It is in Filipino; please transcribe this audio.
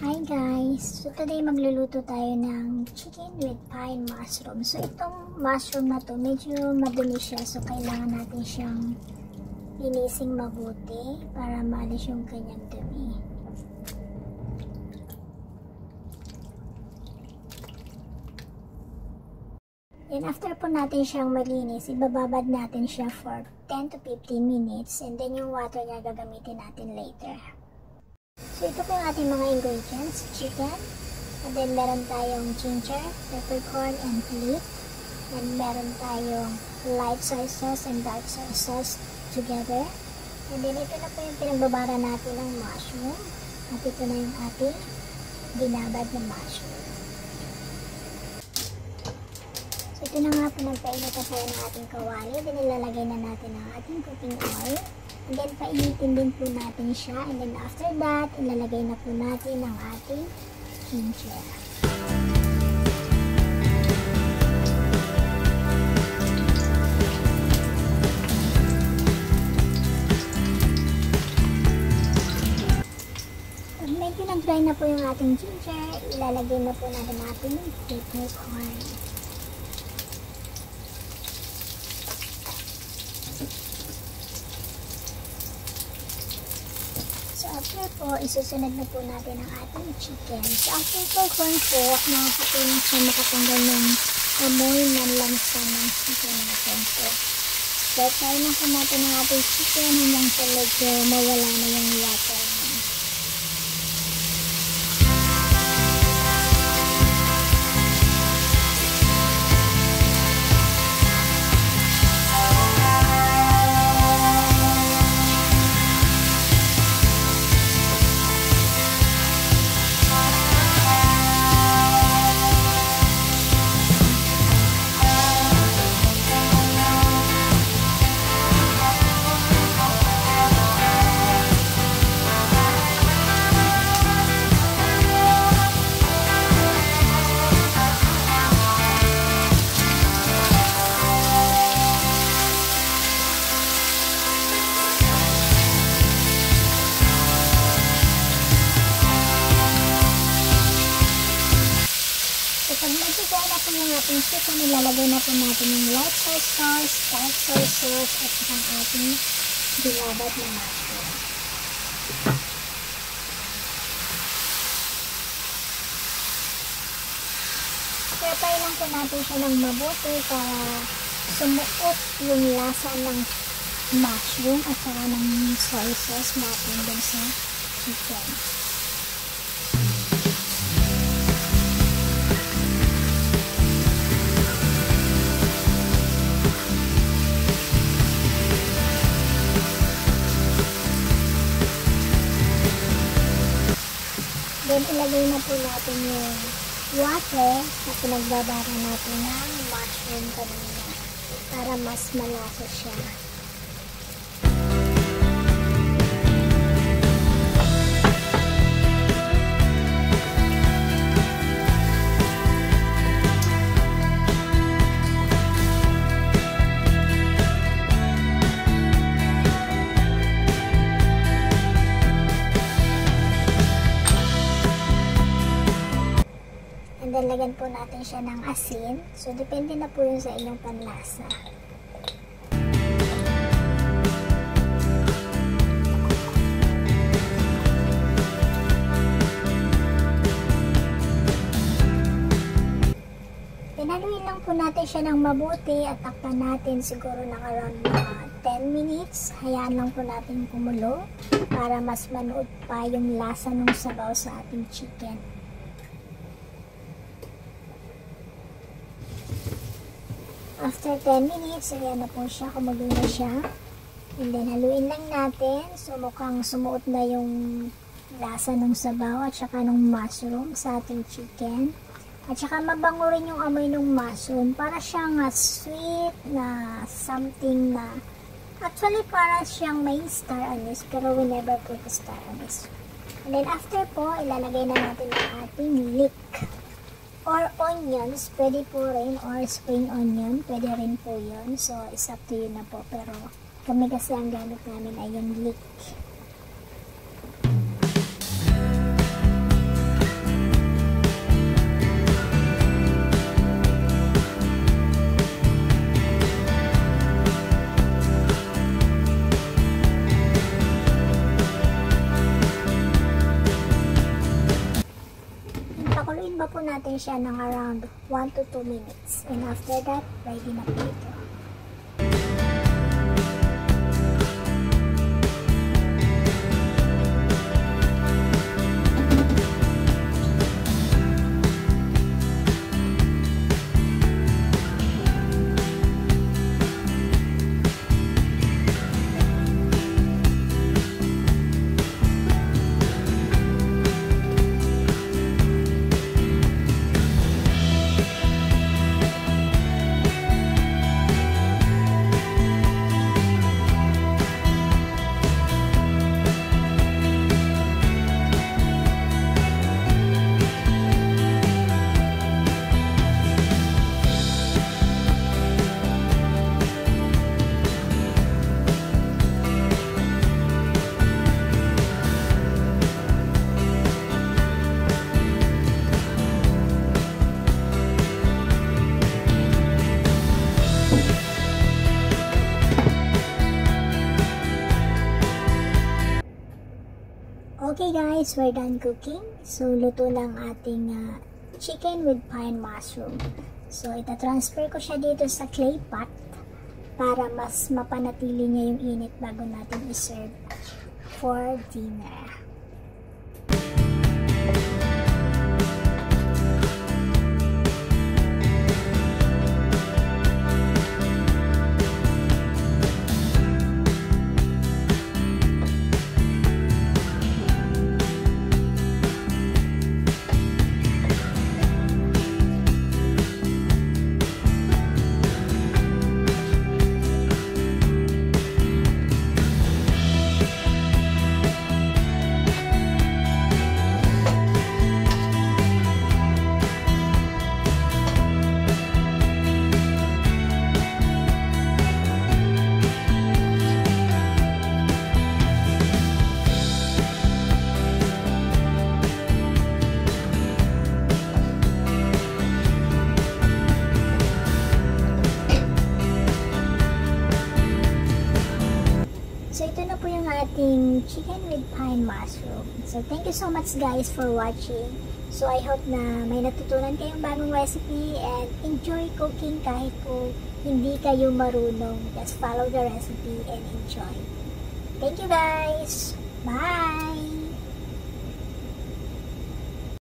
Hi guys! So today magluluto tayo ng chicken with pine mushroom. So itong mushroom na to medyo madumi siya. So kailangan natin siyang linising mabuti para maalis yung kanyang dumi. And after po natin siyang malinis, ibababad natin siya for 10 to 15 minutes. And then yung water niya gagamitin natin later. So ito po yung ating mga ingredients, chicken, and then meron tayong ginger, peppercorn, and leek, and meron tayong light soy sauce and dark soy sauce together. And then ito na po yung pinagbabara natin ng mushroom, at ito na yung ating binabad na mushroom. So ito na nga po nagpainit na tayo ng ating kawali, then ilalagay na natin ang ating cooking oil. And then, painitin din po natin siya. And then, after that, ilalagay na po natin ang ating ginger. Pag medyo nag-dry na po yung ating ginger, ilalagay na po natin ating peppercorn. After po, isusunod na po natin ang ating chicken. So, after po, nakakatulong siya makatanggal ng amoy ng lansa ng chicken natin. So try na po natin ang ating chicken hanggang sa medyo mawala na yung water niya. Pag nagigay na po yung ating chicken, ilalagay na po natin yung light soy sauce, dark soy sauce, at saka ang ating binabad na mushroom. Prepare lang po natin siya ng mabuti para sumuot yung lasa ng mushroom at saka ng soy sauce natin dun sa chicken. Then, ilagay na po natin yung water na pinagbabara natin ng mushroom kanina para mas malasa siya. And then, lagyan po natin siya ng asin. So, depende na po yun sa inyong panlasa. Pinaluin lang po natin siya ng mabuti at takpan natin siguro ng around 10 minutes. Hayaan lang po natin kumulo para mas manood pa yung lasa ng sabaw sa ating chicken. After 10 minutes, ayan na po siya, kumulo na siya. And then, haluin lang natin. So, mukhang sumuot na yung lasa ng sabaw at saka ng mushroom sa ating chicken. At saka mabango rin yung amoy ng mushroom. Para siyang sweet na something na actually para siyang may star anise pero we never put star anise. And then, after po, ilalagay na natin ang ating leek. Or onions, pwede po rin, or spring onion, pwede rin po yun. So, it's up to you na po. Pero, kami kasi ang gamit namin ay yung leek. Tatakba po natin siya ng around 1 to 2 minutes. And after that, ready na po ito. Okay guys, we're done cooking. So, luto lang ating chicken with pine mushroom. So, itatransfer ko siya dito sa clay pot para mas mapanatili niya yung init bago natin i-serve for dinner. So, ito na po yung ating chicken with pine mushroom. So, thank you so much guys for watching. So, I hope na may natutunan kayong bagong recipe and enjoy cooking kahit po hindi kayo marunong. Just follow the recipe and enjoy. Thank you guys! Bye!